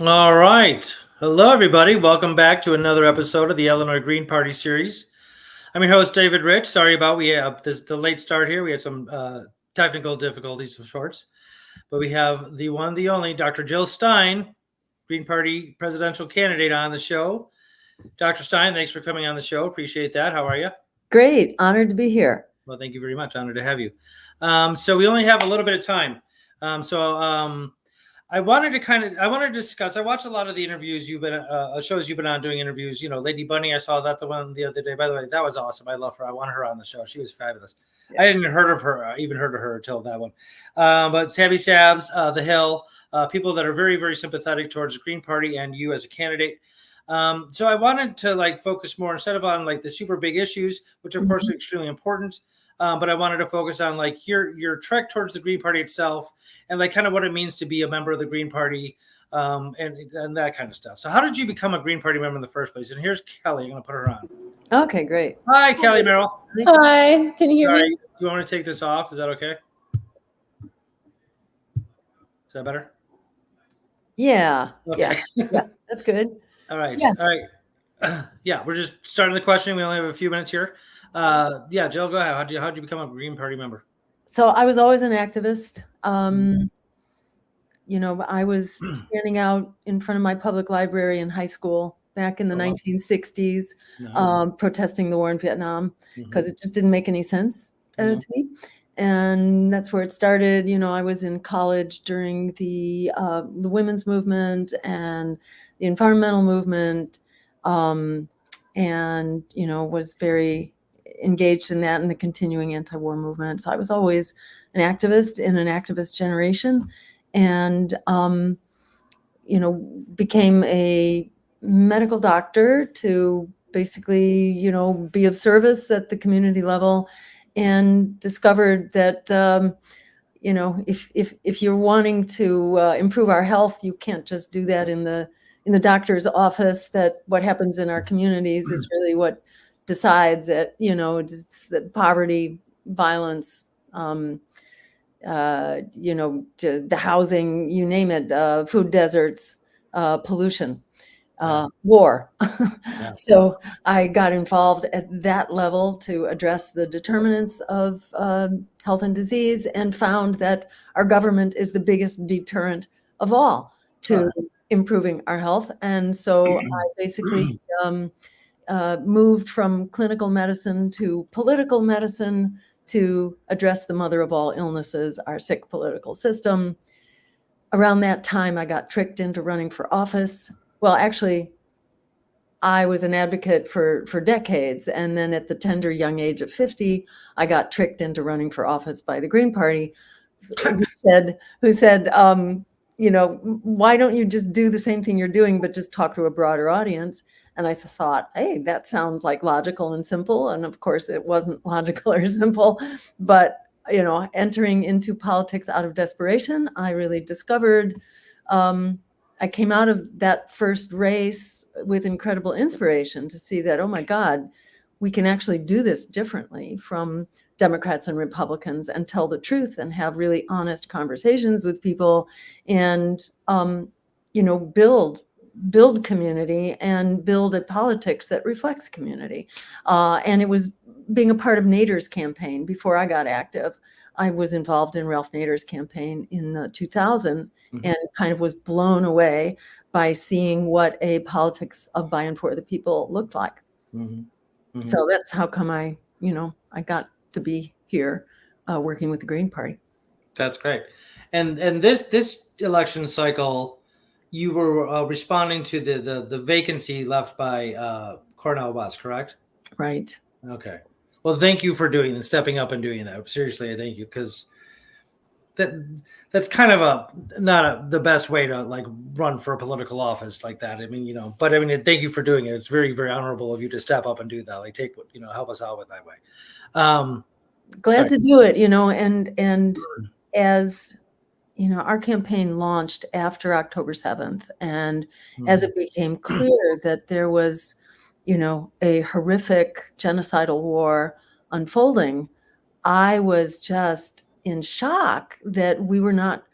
All right. Hello, everybody. Welcome back to another episode of the Illinois Green Party series. I'm your host, David Rich. Sorry about the late start here. We had some technical difficulties of sorts, but we have the one, the only, Dr. Jill Stein, Green Party presidential candidate, on the show. Dr. Stein, thanks for coming on the show. Appreciate that. How are you? Great. Honored to be here. Well, thank you very much. Honored to have you. So we only have a little bit of time. I wanted to discuss. I watched a lot of the interviews you've been, shows you've been on doing interviews. You know, Lady Bunny. I saw the one the other day. By the way, that was awesome. I love her. I want her on the show. She was fabulous. Yeah. I didn't heard of her until that one. But Sabby Sabs, The Hill, people that are very, very sympathetic towards the Green Party and you as a candidate. So I wanted to focus more instead of on the super big issues, which of course are extremely important. But I wanted to focus on your trek towards the Green Party itself and kind of what it means to be a member of the Green Party and that kind of stuff. So how did you become a Green Party member in the first place? And here's Kelly. I'm going to put her on. Okay, great. Hi, Kelly Merrill. Hi. Can you hear me? Do you want to take this off? Is that okay? Is that better? Yeah. Okay. Yeah. That's good. All right. Yeah. All right. Yeah, we're just starting the questioning. We only have a few minutes here. Jill, go ahead. How'd you become a Green Party member? So I was always an activist. I was standing out in front of my public library in high school back in the 1960s, protesting the war in Vietnam because it just didn't make any sense to me. And that's where it started. I was in college during the women's movement and the environmental movement, and was very engaged in that and the continuing anti-war movement. So I was always an activist in an activist generation, and became a medical doctor to basically be of service at the community level, and discovered that if you're wanting to improve our health, you can't just do that in the doctor's office. That what happens in our communities is really what decides that it's the poverty, violence, the housing, you name it, food deserts, pollution, war. Yeah. So I got involved at that level to address the determinants of health and disease, and found that our government is the biggest deterrent of all to improving our health. And so I basically moved from clinical medicine to political medicine to address the mother of all illnesses, our sick political system. Around that time, I got tricked into running for office. Well, actually, I was an advocate for decades. And then at the tender young age of 50, I got tricked into running for office by the Green Party, who said, why don't you just do the same thing you're doing, but just talk to a broader audience? And I thought, hey, that sounds logical and simple. And of course, it wasn't logical or simple. But, entering into politics out of desperation, I really discovered, I came out of that first race with incredible inspiration to see that, oh my God, we can actually do this differently from Democrats and Republicans, and tell the truth and have really honest conversations with people, and, build community and build a politics that reflects community. And it was being a part of Nader's campaign. Before I got active, I was involved in Ralph Nader's campaign in 2000, and kind of was blown away by seeing what a politics of by and for the people looked like. So that's how come I got to be here working with the Green Party. That's great. And this election cycle, you were responding to the vacancy left by Cornel West, correct? Right. Okay. Well, thank you for doing and stepping up and doing that. Seriously, I thank you, because that's kind of not the best way to run for a political office like that. I mean, but thank you for doing it. It's very, very honorable of you to step up and do that. Take what, help us out with that way. Glad to do it, and as our campaign launched after October 7th. And as it became clear that there was, a horrific genocidal war unfolding, I was just in shock that we were not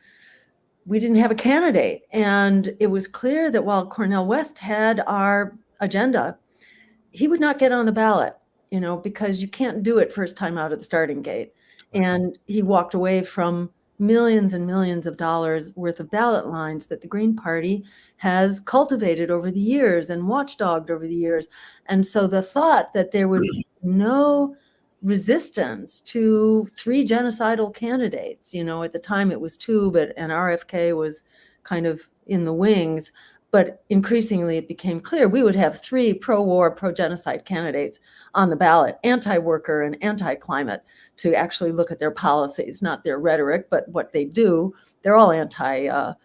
we didn't have a candidate. And it was clear that while Cornel West had our agenda, he would not get on the ballot, because you can't do it first time out of the starting gate. And he walked away from millions and millions of dollars worth of ballot lines that the Green Party has cultivated over the years and watchdogged over the years. And so the thought that there would be no resistance to 3 genocidal candidates, at the time it was 2, and RFK was kind of in the wings. But increasingly, it became clear we would have 3 pro-war, pro-genocide candidates on the ballot, anti-worker and anti-climate, to actually look at their policies, not their rhetoric, but what they do. They're all anti-worker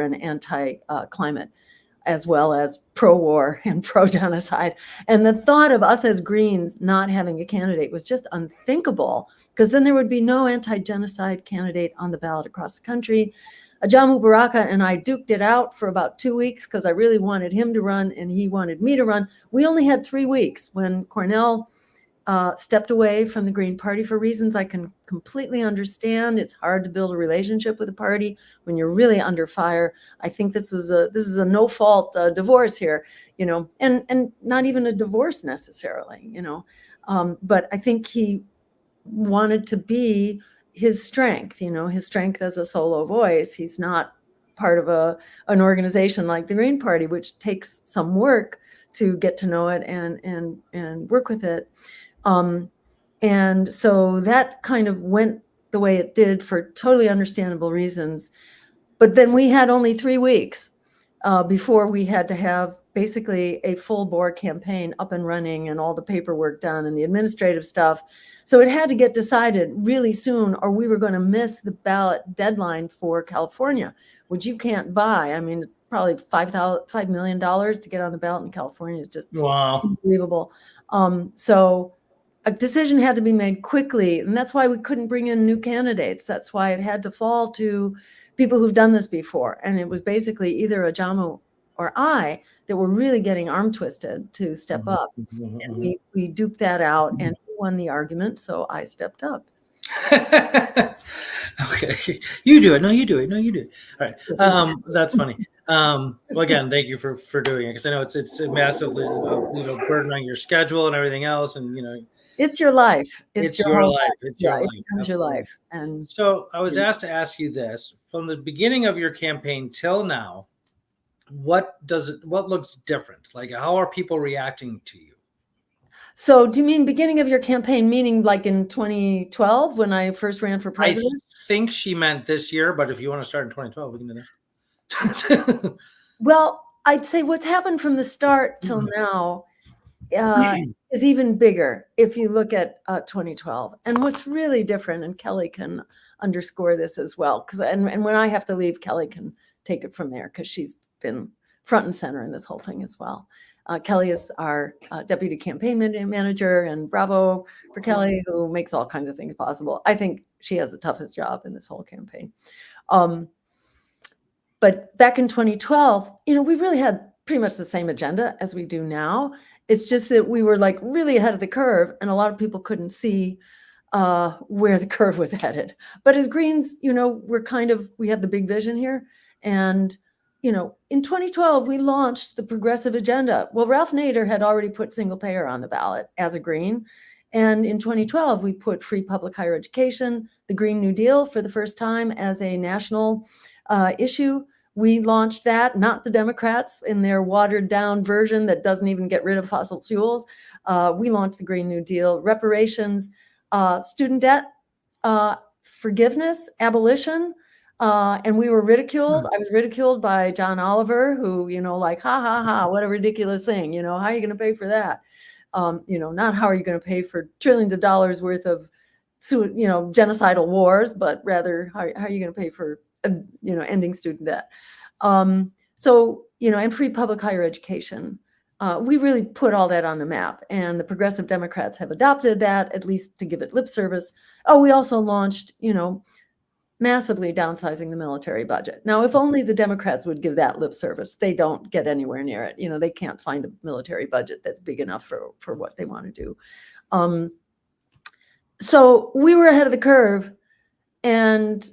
and anti-climate, as well as pro-war and pro-genocide. And the thought of us as Greens not having a candidate was just unthinkable, because then there would be no anti-genocide candidate on the ballot across the country. Ajamu Baraka and I duked it out for about 2 weeks because I really wanted him to run and he wanted me to run. We only had 3 weeks when Cornel stepped away from the Green Party for reasons I can completely understand. It's hard to build a relationship with a party when you're really under fire. I think this is a no-fault divorce here, and not even a divorce necessarily, but I think he wanted to be his strength, his strength as a solo voice. He's not part of an organization like the Green Party, which takes some work to get to know it and work with it. And so that kind of went the way it did for totally understandable reasons. But then we had only 3 weeks before we had to have basically a full bore campaign up and running and all the paperwork done and the administrative stuff. So it had to get decided really soon, or we were going to miss the ballot deadline for California, which you can't buy. I mean, probably $5 million to get on the ballot in California is just unbelievable. So a decision had to be made quickly, and that's why we couldn't bring in new candidates. That's why it had to fall to people who've done this before. And it was basically either Ajamu or I that were really getting arm twisted to step up. And we duked that out and he won the argument, so I stepped up. Okay. You do it. No, you do it. No, you do it. All right. That's funny. Well, again, thank you for doing it, because I know it's massively burden on your schedule and everything else, and it's your life. It's your life. It's your life. It becomes your life. And so I was asked to ask you this: from the beginning of your campaign till now, what looks different? Like, how are people reacting to you? So do you mean beginning of your campaign, meaning like in 2012 when I first ran for president? I think she meant this year, but if you want to start in 2012, we can do that. Well, I'd say what's happened from the start till now is even bigger if you look at 2012. And what's really different, and Kelly can underscore this as well, and when I have to leave, Kelly can take it from there, because she's been front and center in this whole thing as well. Kelly is our deputy campaign manager, and bravo for Kelly, who makes all kinds of things possible. I think she has the toughest job in this whole campaign. But back in 2012, we really had pretty much the same agenda as we do now. It's just that we were like really ahead of the curve, and a lot of people couldn't see where the curve was headed. But as Greens, we have the big vision here. And, in 2012, we launched the progressive agenda. Well, Ralph Nader had already put single payer on the ballot as a Green. And in 2012, we put free public higher education, the Green New Deal, for the first time as a national issue. We launched that, not the Democrats in their watered down version that doesn't even get rid of fossil fuels. We launched the Green New Deal, reparations, student debt, forgiveness, abolition. And we were ridiculed. I was ridiculed by John Oliver, who, ha, ha, ha, what a ridiculous thing. How are you going to pay for that? Not how are you going to pay for trillions of dollars worth of, genocidal wars, but rather how are you going to pay for, ending student debt. And free public higher education. We really put all that on the map, and the progressive Democrats have adopted that, at least to give it lip service. Oh, we also launched, massively downsizing the military budget. Now, if only the Democrats would give that lip service. They don't get anywhere near it. They can't find a military budget that's big enough for what they want to do. So we were ahead of the curve, and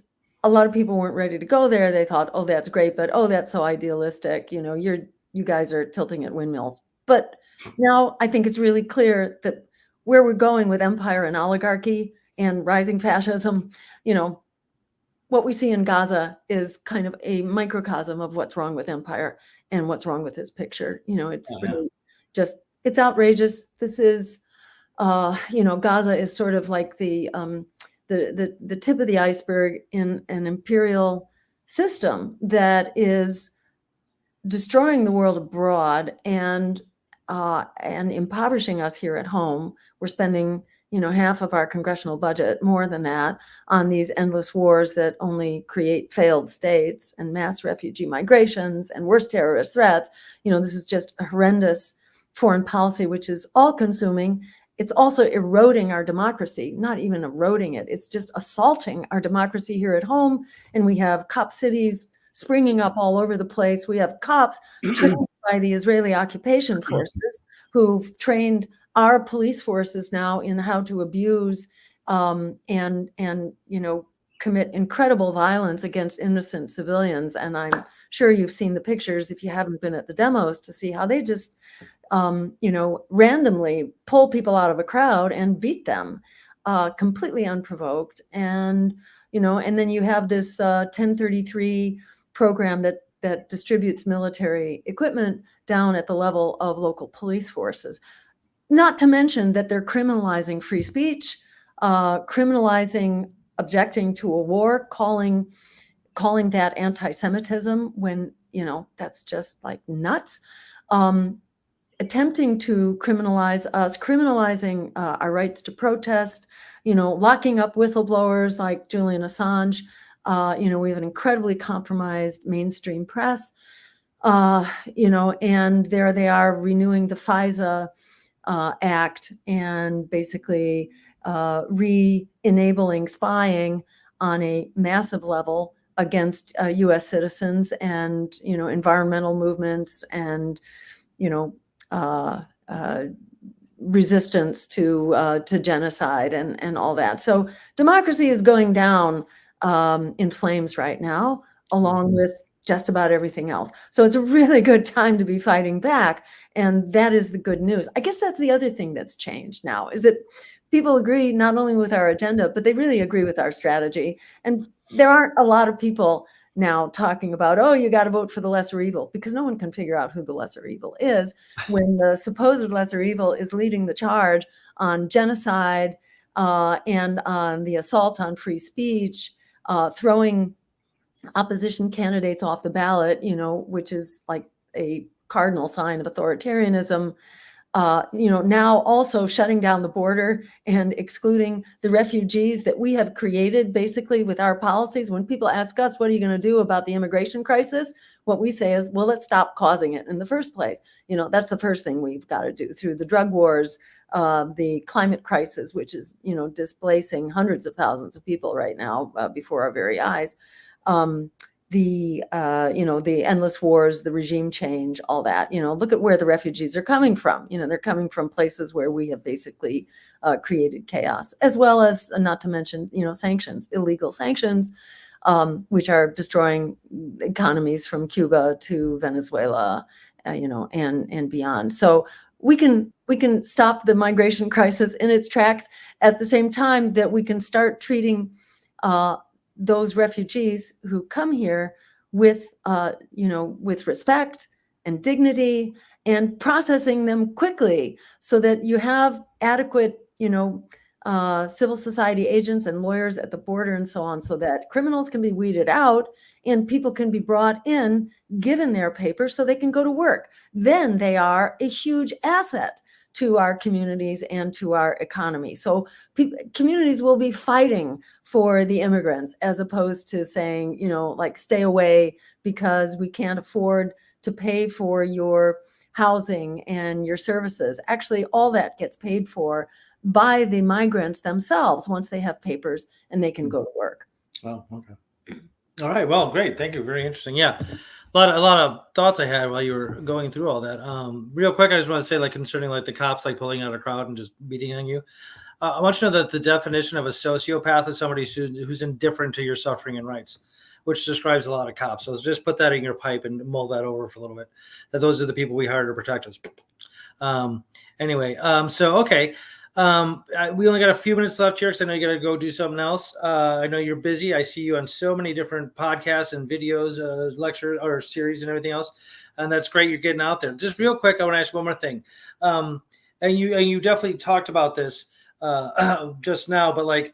a lot of people weren't ready to go there. They thought, oh, that's great, but oh, that's so idealistic. You guys are tilting at windmills. But now I think it's really clear that where we're going with empire and oligarchy and rising fascism, what we see in Gaza is kind of a microcosm of what's wrong with empire and what's wrong with this picture. It's really just, it's outrageous. This is, Gaza is sort of like the tip of the iceberg in an imperial system that is destroying the world abroad and impoverishing us here at home. We're spending, half of our congressional budget, more than that, on these endless wars that only create failed states and mass refugee migrations and worse terrorist threats. This is just a horrendous foreign policy, which is all-consuming. It's also eroding our democracy, not even eroding it. It's just assaulting our democracy here at home. And we have cop cities springing up all over the place. We have cops trained by the Israeli occupation forces who've trained our police forces now in how to abuse and commit incredible violence against innocent civilians. And I'm sure you've seen the pictures, if you haven't been at the demos, to see how they just randomly pull people out of a crowd and beat them completely unprovoked. And then you have this 1033 program that distributes military equipment down at the level of local police forces. Not to mention that they're criminalizing free speech, criminalizing objecting to a war, calling that anti-Semitism when, that's just like nuts. Attempting to criminalize us, criminalizing our rights to protest, locking up whistleblowers like Julian Assange. We have an incredibly compromised mainstream press, and there they are renewing the FISA Act and basically re-enabling spying on a massive level against U.S. citizens and, environmental movements and, resistance to genocide and all that. So democracy is going down in flames right now, along with just about everything else. So it's a really good time to be fighting back. And that is the good news. I guess that's the other thing that's changed now, is that people agree not only with our agenda, but they really agree with our strategy. And there aren't a lot of people now talking about, oh, you got to vote for the lesser evil, because no one can figure out who the lesser evil is when the supposed lesser evil is leading the charge on genocide and on the assault on free speech, throwing opposition candidates off the ballot, which is like a cardinal sign of authoritarianism. Now also shutting down the border and excluding the refugees that we have created basically with our policies. When people ask us, what are you going to do about the immigration crisis? What we say is, well, let's stop causing it in the first place. That's the first thing we've got to do through the drug wars, the climate crisis, which is, displacing hundreds of thousands of people right now before our very eyes. The endless wars, the regime change, all that, look at where the refugees are coming from. They're coming from places where we have basically created chaos, as well as, not to mention, sanctions, illegal sanctions, which are destroying economies from Cuba to Venezuela, and beyond. So we can stop the migration crisis in its tracks at the same time that we can start treating those refugees who come here with respect and dignity, and processing them quickly so that you have adequate, civil society agents and lawyers at the border and so on, so that criminals can be weeded out and people can be brought in, given their papers so they can go to work. Then they are a huge asset to our communities and to our economy. So communities will be fighting for the immigrants, as opposed to saying, stay away because we can't afford to pay for your housing and your services. Actually, all that gets paid for by the migrants themselves once they have papers and they can go to work. Oh, okay. All right. Well, great. Thank you. Very interesting. Yeah. A lot of thoughts I had while you were going through all that. Real quick, I just want to say, concerning the cops, pulling out a crowd and just beating on you. I want you to know that the definition of a sociopath is somebody who's indifferent to your suffering and rights, which describes a lot of cops. So just put that in your pipe and mull that over for a little bit. That those are the people we hire to protect us. Anyway, so okay. We only got a few minutes left here because I know you got to go do something else. I know you're busy. I see you on so many different podcasts and videos, lecture or series and everything else. And that's great. You're getting out there. Just real quick, I want to ask one more thing. And you definitely talked about this just now, but like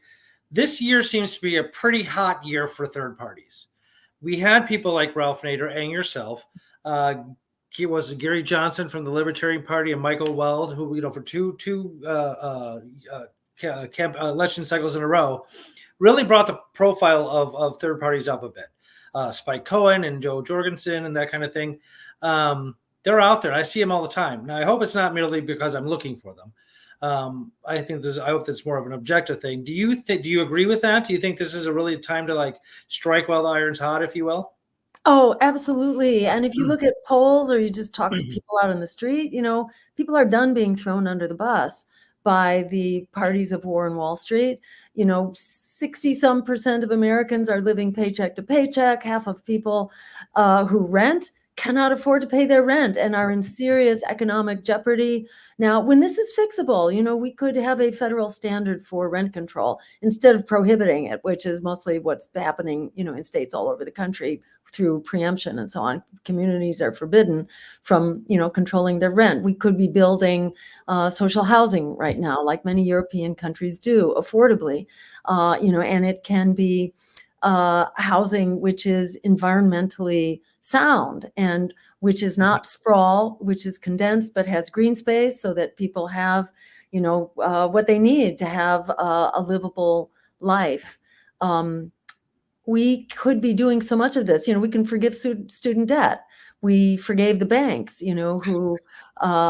this year seems to be a pretty hot year for third parties. We had people like Ralph Nader and yourself. He was Gary Johnson from the Libertarian Party and Michael Weld, who, for two election cycles in a row, really brought the profile of third parties up a bit. Spike Cohen and Joe Jorgensen and that kind of thing. They're out there. I see them all the time. Now, I hope it's not merely because I'm looking for them. I hope that's more of an objective thing. Do you agree with that? Do you think this is a really time to like strike while the iron's hot, if you will? Oh, absolutely. And if you look at polls or you just talk to people out on the street, people are done being thrown under the bus by the parties of war in Wall Street. 60-some% of Americans are living paycheck to paycheck. Half of people who rent cannot afford to pay their rent and are in serious economic jeopardy. Now, when this is fixable, we could have a federal standard for rent control instead of prohibiting it, which is mostly what's happening, in states all over the country through preemption and so on. Communities are forbidden from, controlling their rent. We could be building social housing right now, like many European countries do, affordably, and it can be housing which is environmentally sound and which is not sprawl, which is condensed but has green space so that people have, what they need to have a livable life. We could be doing so much of this. We can forgive student debt. We forgave the banks, who to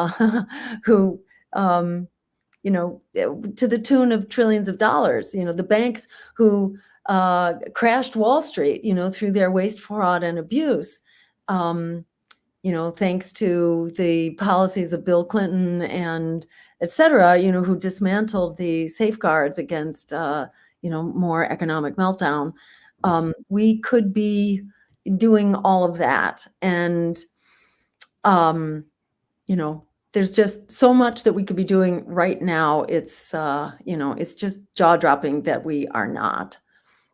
the tune of trillions of dollars. The banks who crashed Wall Street, through their waste, fraud, and abuse. Thanks to the policies of Bill Clinton and et cetera, who dismantled the safeguards against, more economic meltdown. We could be doing all of that. And, there's just so much that we could be doing right now. It's, it's just jaw-dropping that we are not.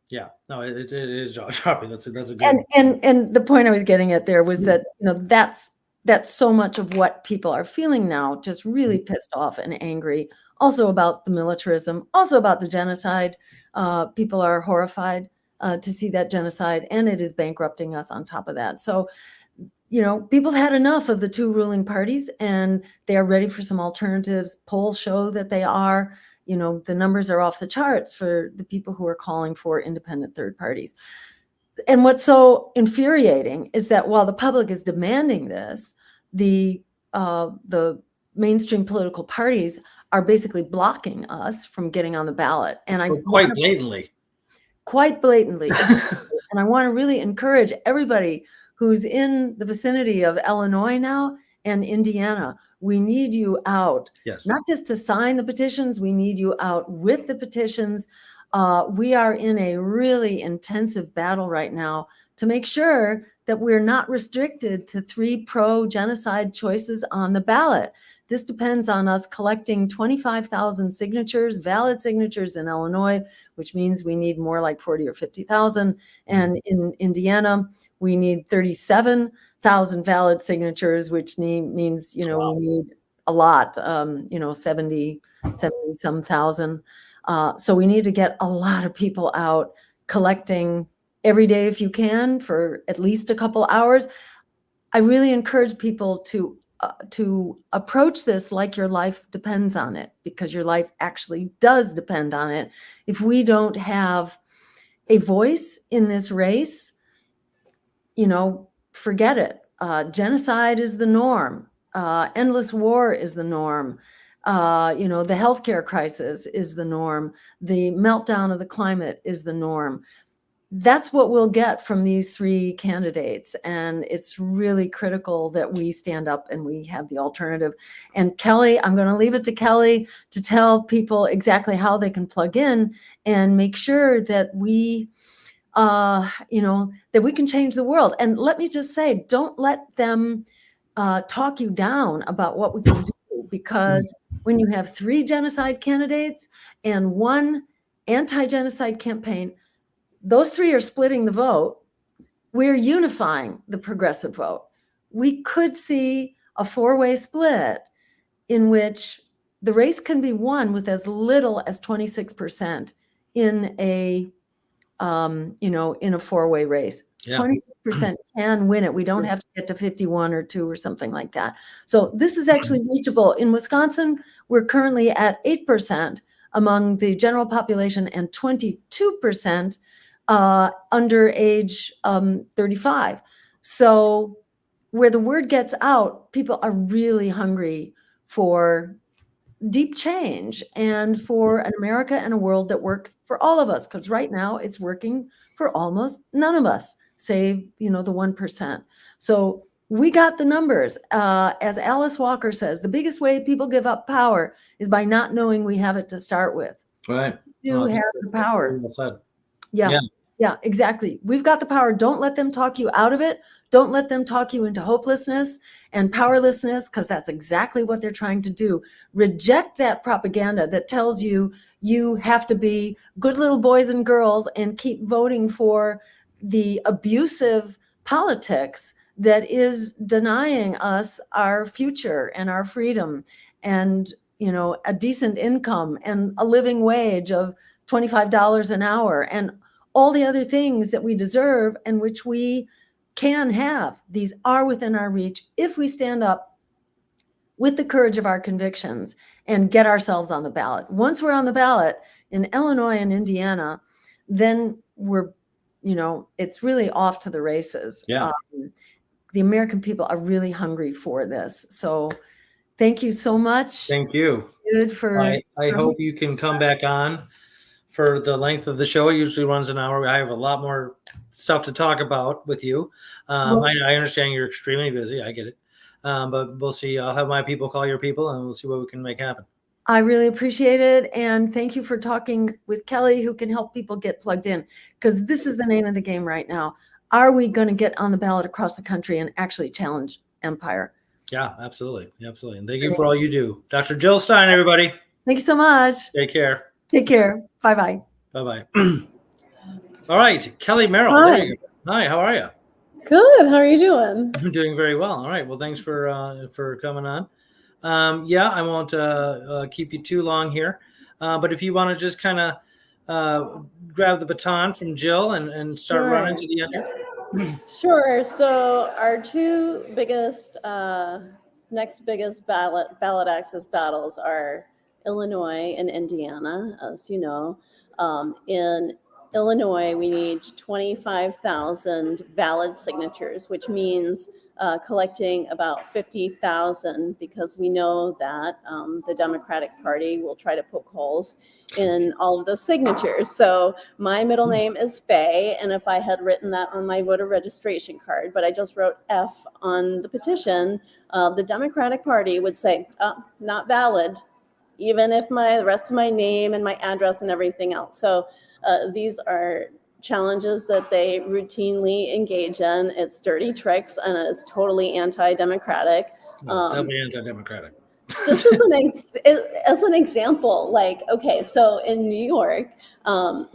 Yeah, no, it is jaw-dropping. That's a good. And the point I was getting at there was that, that's so much of what people are feeling now, just really pissed off and angry. Also about the militarism, also about the genocide. People are horrified to see that genocide, and it is bankrupting us on top of that. So, people have had enough of the two ruling parties, and they are ready for some alternatives. Polls show that they are. The numbers are off the charts for the people who are calling for independent third parties. And what's so infuriating is that while the public is demanding this, the mainstream political parties are basically blocking us from getting on the ballot. And quite blatantly. And I want to really encourage everybody who's in the vicinity of Illinois now and Indiana. We need you out. Yes. Not just to sign the petitions, we need you out with the petitions. We are in a really intensive battle right now to make sure that we're not restricted to 3 pro-genocide choices on the ballot. This depends on us collecting 25,000 signatures, valid signatures in Illinois, which means we need more like 40 or 50,000. And in Indiana, we need 37,000 valid signatures, which means, Wow. we need a lot, 70 some thousand. So we need to get a lot of people out collecting every day if you can for at least a couple hours. I really encourage people to approach this like your life depends on it, because your life actually does depend on it. If we don't have a voice in this race, forget it. Genocide is the norm. Endless war is the norm. The healthcare crisis is the norm. The meltdown of the climate is the norm. that's what we'll get from these three candidates. And it's really critical that we stand up and we have the alternative. And Kelly, I'm going to leave it to Kelly to tell people exactly how they can plug in and make sure that we, that we can change the world. And let me just say, don't let them talk you down about what we can do, because when you have three genocide candidates and one anti-genocide campaign, those three are splitting the vote. We're unifying the progressive vote. We could see a four-way split in which the race can be won with as little as 26% in a in a four-way race. 26% can win it. We don't have to get to 51 or 2 or something like that. So this is actually reachable. In Wisconsin, we're currently at 8% among the general population and 22% under age 35. So where the word gets out, people are really hungry for deep change and for an America and a world that works for all of us, because right now it's working for almost none of us, save the 1%. So we got the numbers. As Alice Walker says, the biggest way people give up power is by not knowing we have it to start with. Right. You have the power. Well said. Yeah, exactly. We've got the power. Don't let them talk you out of it. Don't let them talk you into hopelessness and powerlessness, because that's exactly what they're trying to do. Reject that propaganda that tells you you have to be good little boys and girls and keep voting for the abusive politics that is denying us our future and our freedom and, a decent income and a living wage of $25 an hour and all the other things that we deserve and which we can have. These are within our reach if we stand up with the courage of our convictions and get ourselves on the ballot. Once we're on the ballot in Illinois and Indiana, then we're, it's really off to the races. Yeah. The American people are really hungry for this. So thank you so much. Thank you. I hope you can come back on for the length of the show. It usually runs an hour. I have a lot more stuff to talk about with you. I understand you're extremely busy. I get it. But we'll see. I'll have my people call your people and we'll see what we can make happen. I really appreciate it. And thank you for talking with Kelly, who can help people get plugged in, because this is the name of the game right now. Are we going to get on the ballot across the country and actually challenge empire? Yeah, absolutely. Absolutely. And thank you for all you do. Dr. Jill Stein, everybody. Thank you so much. Take care. Take care. Bye-bye. Bye-bye. All right. Kelly Merrill. Hi. There you go. Hi, how are you? Good. How are you doing? I'm doing very well. All right. Well, thanks for coming on. I won't keep you too long here. But if you want to just kind of grab the baton from Jill and start running to the end here. Sure. So our two biggest, next biggest ballot access battles are Illinois and Indiana, as you know. In Illinois, we need 25,000 valid signatures, which means collecting about 50,000, because we know that the Democratic Party will try to poke holes in all of those signatures. So my middle name is Faye, and if I had written that on my voter registration card, but I just wrote F on the petition, the Democratic Party would say, not valid, even if the rest of my name and my address and everything else. So these are challenges that they routinely engage in. It's dirty tricks, and it's totally anti-democratic. It's definitely anti-democratic. Just as an example, so in New York,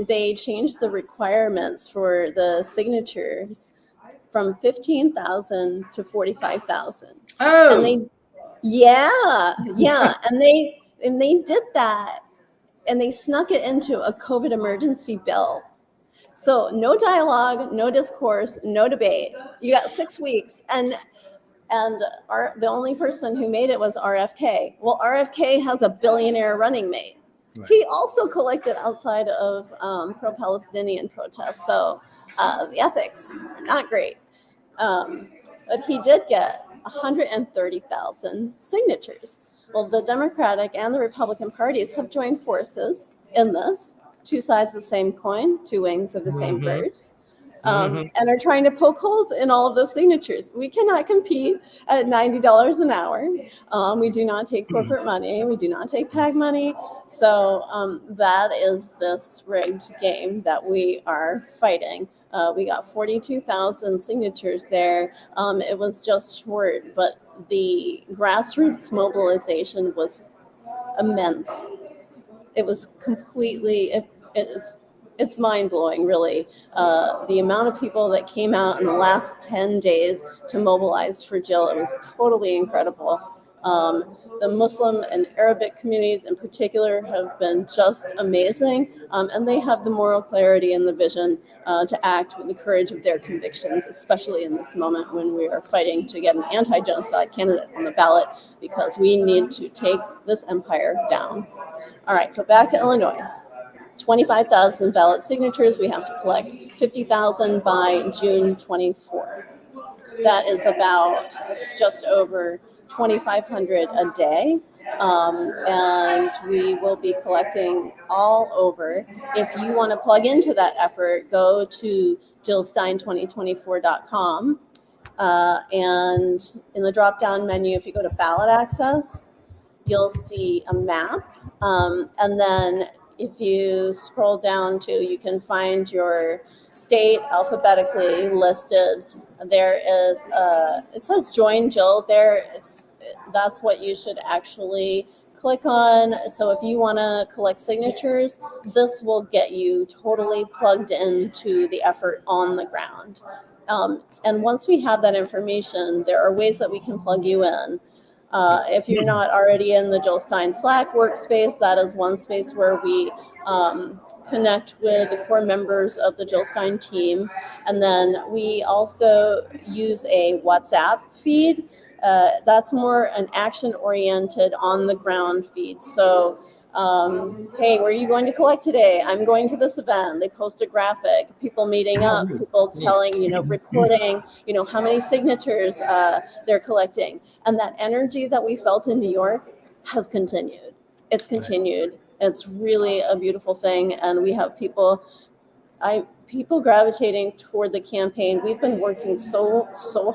they changed the requirements for the signatures from 15,000 to 45,000. Oh, and they did that, and they snuck it into a COVID emergency bill. So no dialogue, no discourse, no debate. You got 6 weeks, and the only person who made it was RFK. Well, RFK has a billionaire running mate. Right. He also collected outside of pro-Palestinian protests. So the ethics are not great. But he did get 130,000 signatures. Well, the Democratic and the Republican parties have joined forces in this. two sides of the same coin, two wings of the same bird. Mhm. And are trying to poke holes in all of those signatures. We cannot compete at $90 an hour. We do not take corporate money. We do not take PAG money. So that is this rigged game that we are fighting. We got 42,000 signatures there. It was just short, but the grassroots mobilization was immense. It was completely, it's mind-blowing, really. The amount of people that came out in the last 10 days to mobilize for Jill, it was totally incredible. The Muslim and Arabic communities in particular have been just amazing, and they have the moral clarity and the vision to act with the courage of their convictions, especially in this moment when we are fighting to get an anti-genocide candidate on the ballot, because we need to take this empire down. All right, so back to Illinois. 25,000 ballot signatures. We have to collect 50,000 by June 24th. That is about, it's just over 2,500 a day. And we will be collecting all over. If you want to plug into that effort, go to jillstein2024.com. And in the drop-down menu, if you go to ballot access, you'll see a map. And then if you scroll down to, you can find your state alphabetically listed. There is it says join Jill there. That's what you should actually click on. So if you want to collect signatures, this will get you totally plugged into the effort on the ground. And once we have that information, there are ways that we can plug you in. If you're not already in the Jill Stein Slack workspace, that is one space where we connect with the core members of the Jill Stein team. And then we also use a WhatsApp feed. That's more an action-oriented, on-the-ground feed. So, hey, where are you going to collect today? I'm going to this event. They post a graphic, people meeting up, people telling, reporting, how many signatures they're collecting. And that energy that we felt in New York has continued. It's continued. It's really a beautiful thing. And we have people gravitating toward the campaign. We've been working so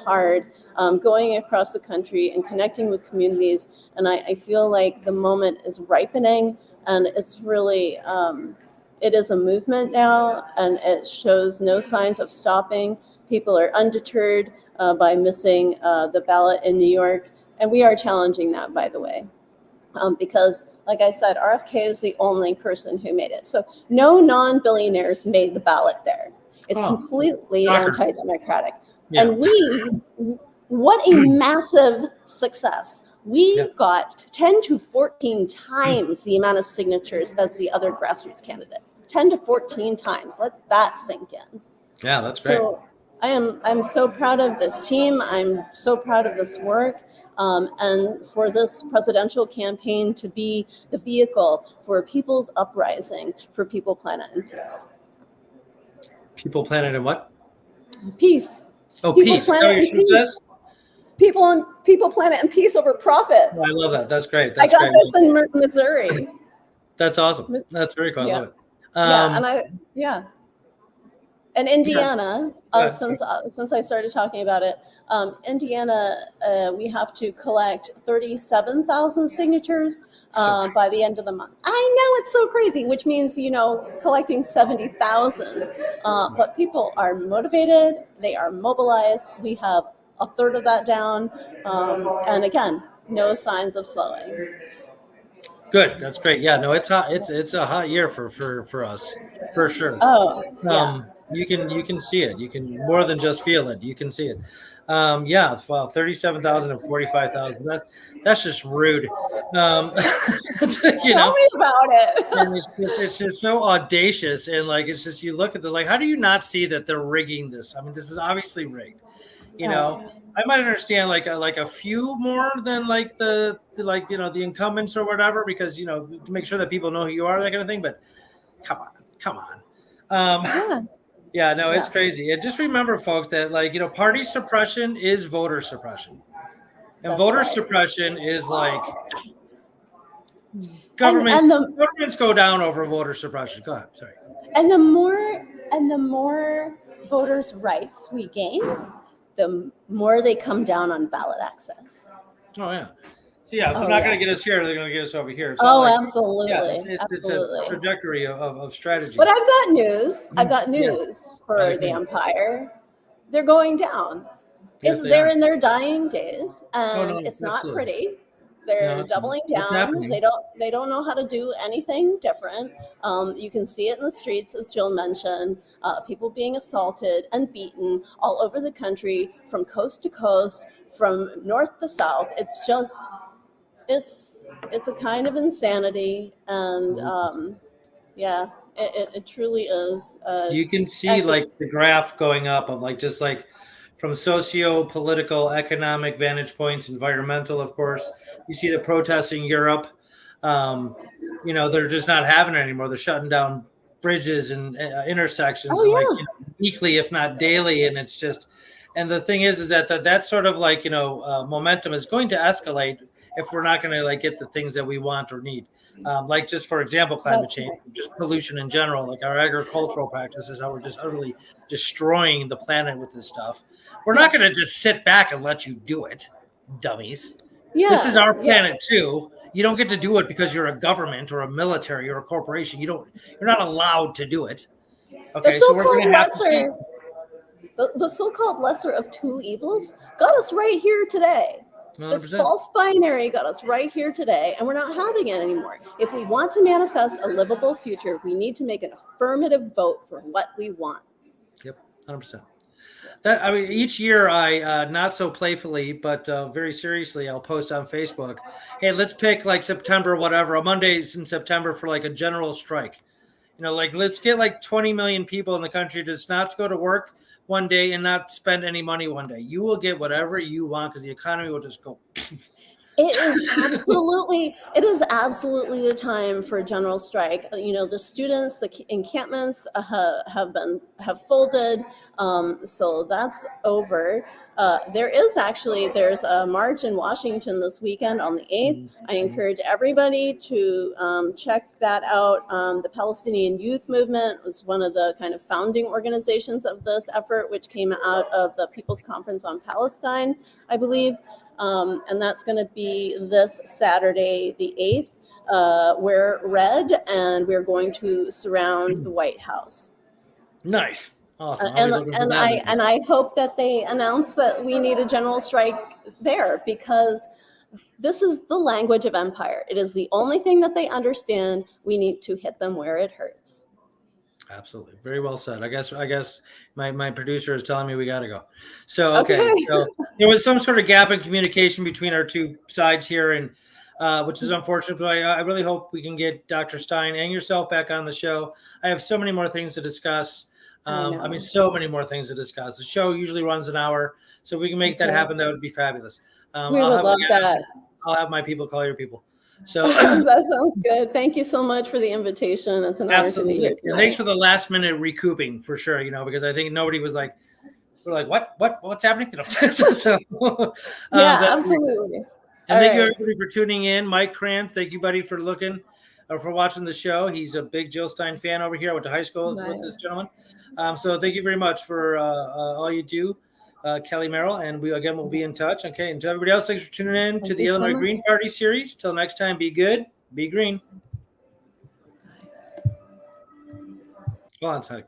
hard, going across the country and connecting with communities. And I feel like the moment is ripening, and it's really, it is a movement now, and it shows no signs of stopping. People are undeterred by missing the ballot in New York. And we are challenging that, by the way. Because, like I said, RFK is the only person who made it. So no non-billionaires made the ballot there. It's completely anti-democratic. Yeah. And what a massive success. We got 10 to 14 times the amount of signatures as the other grassroots candidates. 10 to 14 times. Let that sink in. Yeah, that's great. So I'm so proud of this team. I'm so proud of this work. And for this presidential campaign to be the vehicle for people's uprising, for people, planet, and peace. People, planet, and what? Peace. Oh, people, peace. Planet, is that what it says? People, planet, and peace over profit. Oh, I love that. That's great. I got this in Missouri. That's awesome. That's very cool. I love it. And Indiana, since I started talking about it, Indiana, we have to collect 37,000 signatures by the end of the month. I know, it's so crazy, which means, collecting 70,000. But people are motivated. They are mobilized. We have a third of that down. And again, no signs of slowing. Good. That's great. Yeah, no, it's hot. It's a hot year for us, for sure. Oh, yeah. You can see it. You can more than just feel it. You can see it. Well, 37,000 and 45,000. That's just rude. Tell me about it. And it's just so audacious, and it's just, you look at how do you not see that they're rigging this? I mean, this is obviously rigged. I might understand a few more than the incumbents or whatever, because to make sure that people know who you are, that kind of thing. But come on. It's crazy. And just remember, folks, that party suppression is voter suppression, and voter suppression is Governments go down over voter suppression. Go ahead. Sorry. And the more voters' rights we gain, the more they come down on ballot access. Oh yeah. So yeah, if they're not going to get us here, they're going to get us over here. It's absolutely. Yeah, it's Absolutely. a trajectory of strategy. But I've got news for the empire. They're going down. Yes, They're in their dying days, and it's not absolutely. pretty. They're doubling down. They don't know how to do anything different. You can see it in the streets, as Jill mentioned. People being assaulted and beaten all over the country, from coast to coast, from north to south. It's just, it's a kind of insanity, and it truly is. You can see the graph going up of just from socio-political, economic vantage points, environmental, of course. You see the protests in Europe. They're just not having it anymore. They're shutting down bridges and intersections weekly, if not daily. And it's just, and the thing is that sort of momentum is going to escalate if we're not going to get the things that we want or need. Just for example, climate change, just pollution in general, our agricultural practices, how we're just utterly destroying the planet with this stuff. We're not going to just sit back and let you do it, dummies. Yeah, this is our planet too. You don't get to do it because you're a government or a military or a corporation. You're not allowed to do it. Okay, so we're going to have to. The so-called lesser of two evils got us right here today. 100%. This false binary got us right here today, and we're not having it anymore. If we want to manifest a livable future, we need to make an affirmative vote for what we want. Yep, 100%. Each year I, not so playfully, but very seriously, I'll post on Facebook, hey, let's pick September, whatever, a Monday in September for a general strike. Let's get 20 million people in the country just not to go to work one day and not spend any money one day. You will get whatever you want because the economy will just go. It is absolutely the time for a general strike. The students, the encampments have folded, so that's over. There's a march in Washington this weekend on the 8th. I encourage everybody to check that out. The Palestinian Youth Movement was one of the kind of founding organizations of this effort, which came out of the People's Conference on Palestine, I believe. And that's going to be this Saturday, the 8th. Wear red, and we're going to surround the White House. Nice. Awesome. And I hope that they announce that we need a general strike there, because this is the language of empire. It is the only thing that they understand. We need to hit them where it hurts. Absolutely. Very well said. I guess my producer is telling me we got to go. So, okay. So there was some sort of gap in communication between our two sides here, and which is unfortunate, but I really hope we can get Dr. Stein and yourself back on the show. I have so many more things to discuss. So many more things to discuss. The show usually runs an hour. So if we can make that happen, that would be fabulous. We would love that. I'll have my people call your people. So that sounds good. Thank you so much for the invitation. It's an honor to be here tonight. And thanks for the last minute recouping for sure. Because I think nobody was what's happening? So absolutely. And thank you everybody for tuning in. Mike Krantz, thank you, buddy, for looking or for watching the show. He's a big Jill Stein fan over here. I went to high school with this gentleman. So thank you very much for all you do. Kelly Merrill, and we again will be in touch. Okay, and to everybody else, thanks for tuning in to the Illinois Green Party series. Till next time, be good, be green. Hold on a sec.